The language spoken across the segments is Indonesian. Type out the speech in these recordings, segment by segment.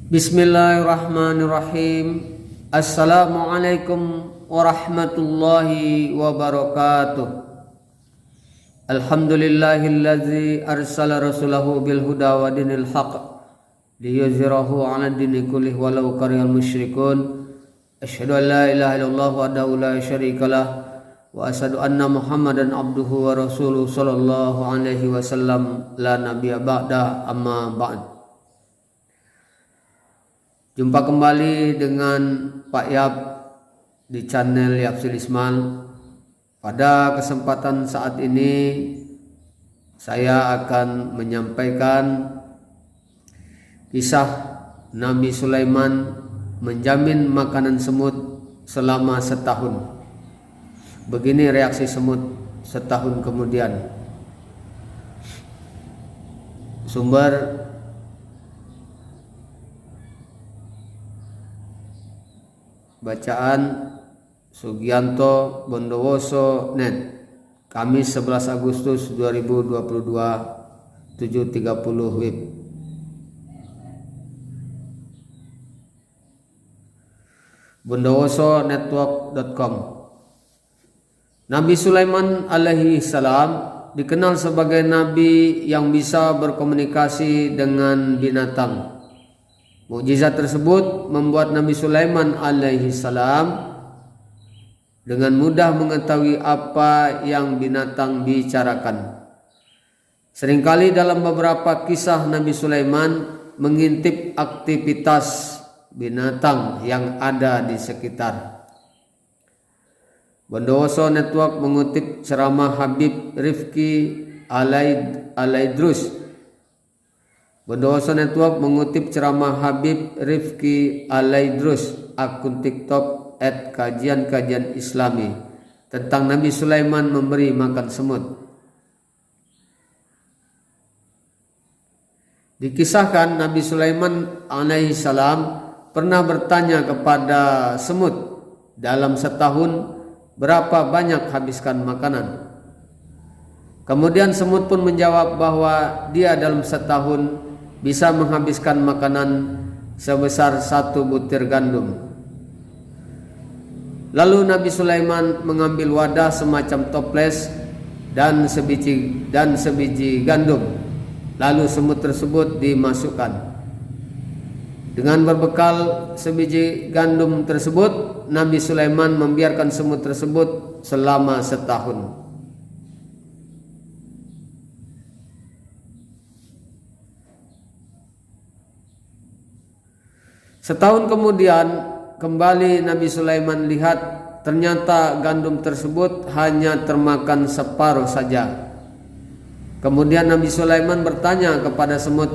Bismillahirrahmanirrahim. Assalamualaikum warahmatullahi wabarakatuh. Alhamdulillahillazi arsala rasulahu bil huda wa dinil haqq liyuzhirahu 'ala dini kullih walau karihal musyrikun. Asyhadu an la ilaha illallah wahdahu la syarikalah wa asyhadu anna Muhammadan abduhu wa rasuluhu sallallahu alaihi wasallam la nabiyya ba'da, amma ba'd. Jumpa kembali dengan Pak Yap di channel Yapsil Ismal. Pada kesempatan saat ini saya akan menyampaikan kisah Nabi Sulaiman menjamin makanan semut selama setahun. Begini reaksi semut setahun kemudian. Sumber bacaan Sugianto Bondowoso net, Kamis 11 Agustus 2022, 7.30 WIB. bondowosonetwork.com. Nabi Sulaiman alaihi salam dikenal sebagai nabi yang bisa berkomunikasi dengan binatang. Mukjizat tersebut membuat Nabi Sulaiman alaihi salam dengan mudah mengetahui apa yang binatang bicarakan. Seringkali dalam beberapa kisah Nabi Sulaiman mengintip aktivitas binatang yang ada di sekitar. Bondowoso Network mengutip ceramah Habib Rifki Alaidrus. Bondowoso Network mengutip ceramah Habib Rifki Alaidrus, akun TikTok @kajian-kajian Islami, tentang Nabi Sulaiman memberi makan semut. Dikisahkan Nabi Sulaiman alaihi salam pernah bertanya kepada semut, dalam setahun berapa banyak habiskan makanan? Kemudian semut pun menjawab bahwa dia dalam setahun bisa menghabiskan makanan sebesar 1 butir gandum. Lalu Nabi Sulaiman mengambil wadah semacam toples dan sebiji gandum. Lalu semut tersebut dimasukkan. Dengan berbekal sebiji gandum tersebut, Nabi Sulaiman membiarkan semut tersebut selama setahun. Setahun kemudian kembali Nabi Sulaiman lihat ternyata gandum tersebut hanya termakan separuh saja. Kemudian Nabi Sulaiman bertanya kepada semut,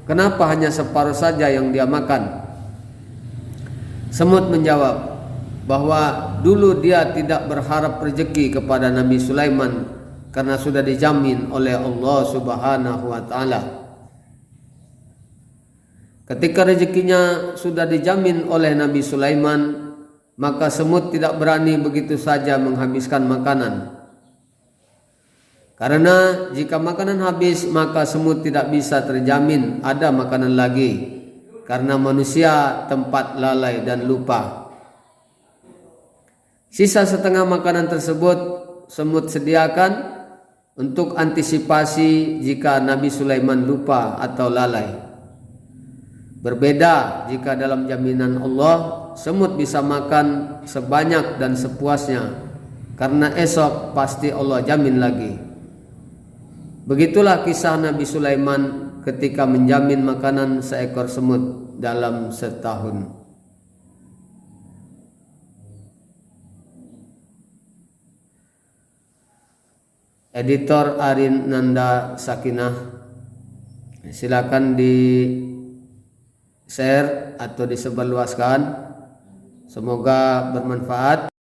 kenapa hanya separuh saja yang dia makan? Semut menjawab bahwa dulu dia tidak berharap rezeki kepada Nabi Sulaiman karena sudah dijamin oleh Allah Subhanahu wa taala. Ketika rezekinya sudah dijamin oleh Nabi Sulaiman, maka semut tidak berani begitu saja menghabiskan makanan. Karena jika makanan habis, maka semut tidak bisa terjamin ada makanan lagi. Karena manusia tempat lalai dan lupa. Sisa setengah makanan tersebut semut sediakan untuk antisipasi jika Nabi Sulaiman lupa atau lalai. Berbeda jika dalam jaminan Allah, semut bisa makan sebanyak dan sepuasnya, karena esok pasti Allah jamin lagi. Begitulah kisah Nabi Sulaiman ketika menjamin makanan seekor semut dalam setahun. Editor Arin Nanda Sakinah, silakan di share atau disebarluaskan, semoga bermanfaat.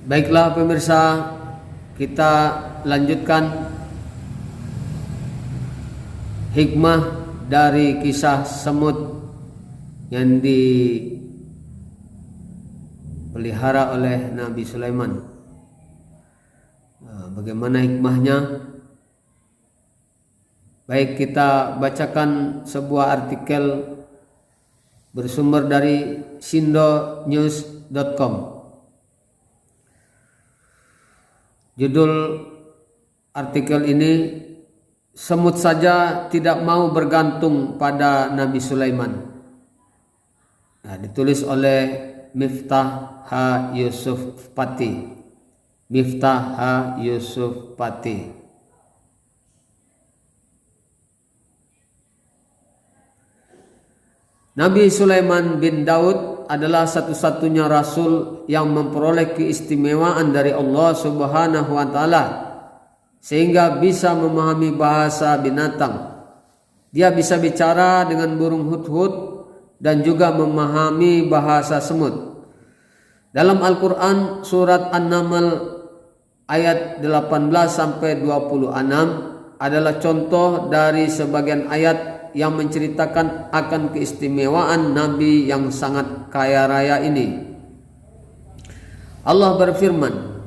Baiklah pemirsa, kita lanjutkan hikmah dari kisah semut yang dipelihara oleh Nabi Sulaiman. Bagaimana hikmahnya? Baik, kita bacakan sebuah artikel bersumber dari sindonews.com. Judul artikel ini, semut saja tidak mau bergantung pada Nabi Sulaiman. Nah, ditulis oleh Miftah H. Yusuf Pati. Miftah H. Yusuf Pati. Nabi Sulaiman bin Daud adalah satu-satunya rasul yang memperoleh keistimewaan dari Allah Subhanahu wa taala sehingga bisa memahami bahasa binatang. Dia bisa bicara dengan burung hudhud dan juga memahami bahasa semut. Dalam Al-Qur'an surat An-Naml ayat 18 sampai 26 adalah contoh dari sebagian ayat yang menceritakan akan keistimewaan Nabi yang sangat kaya raya ini. Allah berfirman,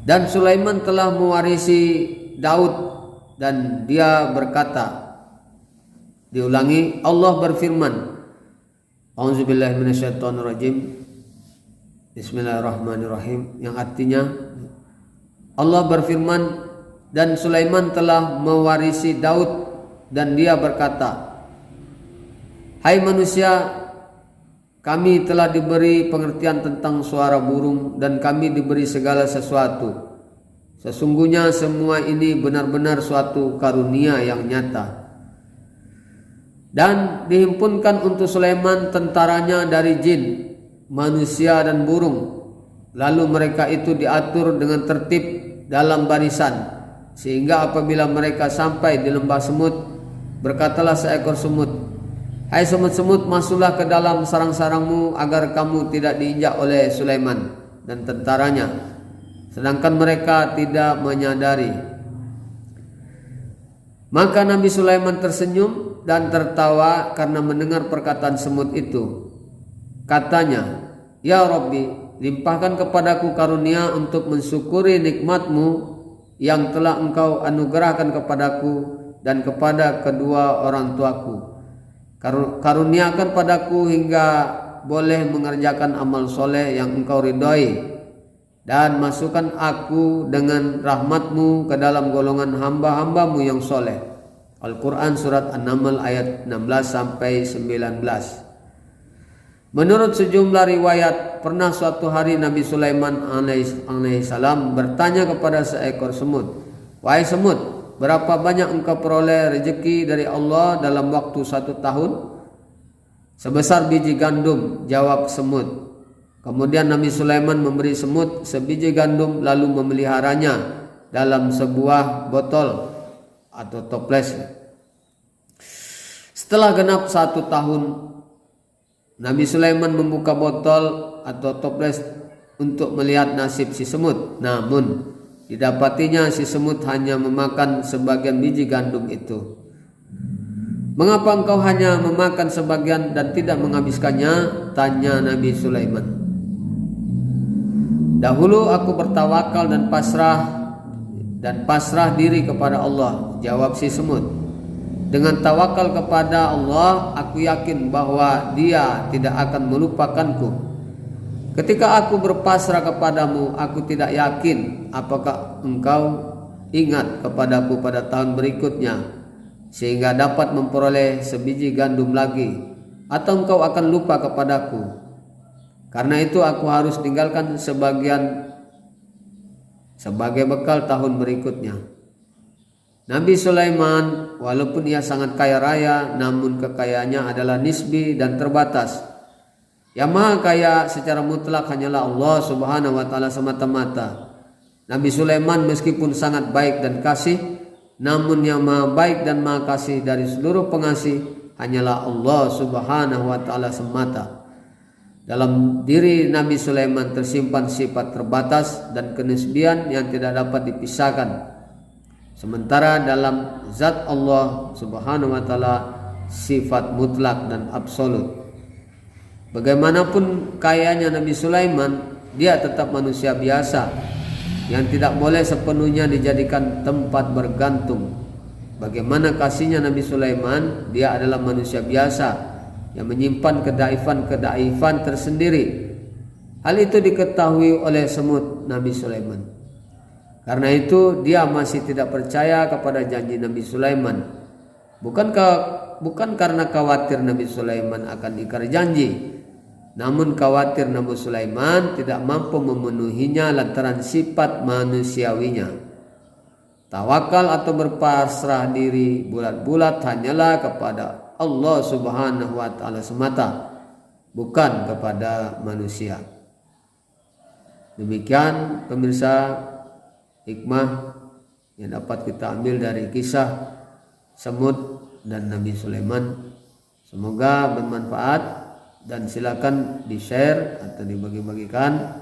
dan Sulaiman telah mewarisi Daud dan dia berkata. Diulangi, Allah berfirman, A'udzubillahi minasyaitonirrajim, Bismillahirrahmanirrahim, yang artinya Allah berfirman, dan Sulaiman telah mewarisi Daud dan dia berkata, hai manusia, kami telah diberi pengertian tentang suara burung dan kami diberi segala sesuatu. Sesungguhnya semua ini benar-benar suatu karunia yang nyata. Dan dihimpunkan untuk Sulaiman tentaranya dari jin, manusia dan burung. Lalu mereka itu diatur dengan tertib dalam barisan, sehingga apabila mereka sampai di lembah semut, berkatalah seekor semut, hai semut-semut, masuklah ke dalam sarang-sarangmu agar kamu tidak diinjak oleh Sulaiman dan tentaranya. Sedangkan mereka tidak menyadari. Maka Nabi Sulaiman tersenyum dan tertawa karena mendengar perkataan semut itu. Katanya, ya Rabbi, limpahkan kepadaku karunia untuk mensyukuri nikmatmu yang telah engkau anugerahkan kepadaku dan kepada kedua orang tuaku. Karuniakan padaku hingga boleh mengerjakan amal soleh yang engkau ridhoi, dan masukkan aku dengan rahmatmu ke dalam golongan hamba-hambamu yang soleh. Al-Quran surat An-Naml ayat 16 sampai 19. Menurut sejumlah riwayat, pernah suatu hari Nabi Sulaiman alaihissalam bertanya kepada seekor semut, wahai semut, berapa banyak engkau peroleh rezeki dari Allah dalam waktu 1 tahun? Sebesar biji gandum, jawab semut. Kemudian Nabi Sulaiman memberi semut sebiji gandum lalu memeliharanya dalam sebuah botol atau toples. Setelah genap 1 tahun, Nabi Sulaiman membuka botol atau toples untuk melihat nasib si semut. Namun didapatinya si semut hanya memakan sebagian biji gandum itu. Mengapa engkau hanya memakan sebagian dan tidak menghabiskannya? Tanya Nabi Sulaiman. Dahulu aku bertawakal dan pasrah diri kepada Allah, jawab si semut. Dengan tawakal kepada Allah, aku yakin bahwa Dia tidak akan melupakanku. Ketika aku berpasrah kepadamu, aku tidak yakin apakah engkau ingat kepadaku pada tahun berikutnya sehingga dapat memperoleh sebiji gandum lagi, atau engkau akan lupa kepadaku. Karena itu aku harus tinggalkan sebagian sebagai bekal tahun berikutnya. Nabi Sulaiman walaupun ia sangat kaya raya, namun kekayaannya adalah nisbi dan terbatas. Yang maha kaya secara mutlak hanyalah Allah Subhanahu wa taala semata-mata. Nabi Sulaiman meskipun sangat baik dan kasih, namun yang maha baik dan maha kasih dari seluruh pengasih hanyalah Allah Subhanahu wa taala semata. Dalam diri Nabi Sulaiman tersimpan sifat terbatas dan kenisbian yang tidak dapat dipisahkan. Sementara dalam zat Allah Subhanahu wa taala sifat mutlak dan absolut. Bagaimanapun kayanya Nabi Sulaiman, dia tetap manusia biasa yang tidak boleh sepenuhnya dijadikan tempat bergantung. bagaimana kasihnya Nabi Sulaiman. Dia adalah manusia biasa yang menyimpan kedaifan tersendiri. Hal itu diketahui oleh semut Nabi Sulaiman. Karena itu dia masih tidak percaya kepada janji Nabi Sulaiman. Bukan karena khawatir Nabi Sulaiman akan ingkar janji, namun khawatir Nabi Sulaiman tidak mampu memenuhinya lantaran sifat manusiawinya. Tawakal atau berpasrah diri bulat-bulat hanyalah kepada Allah Subhanahu wa taala semata, bukan kepada manusia. Demikian pemirsa, hikmah yang dapat kita ambil dari kisah semut dan Nabi Sulaiman. Semoga bermanfaat dan silakan di-share atau dibagi-bagikan.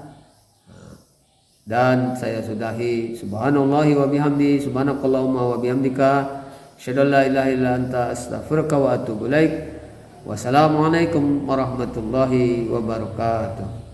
Dan saya sudahi. Subhanallahi wa bihamdi, subhanakallahumma wa bihamdika, asyhadu an la ilaha illa anta, astaghfiruka wa atubu ilaik. Wassalamualaikum warahmatullahi wabarakatuh.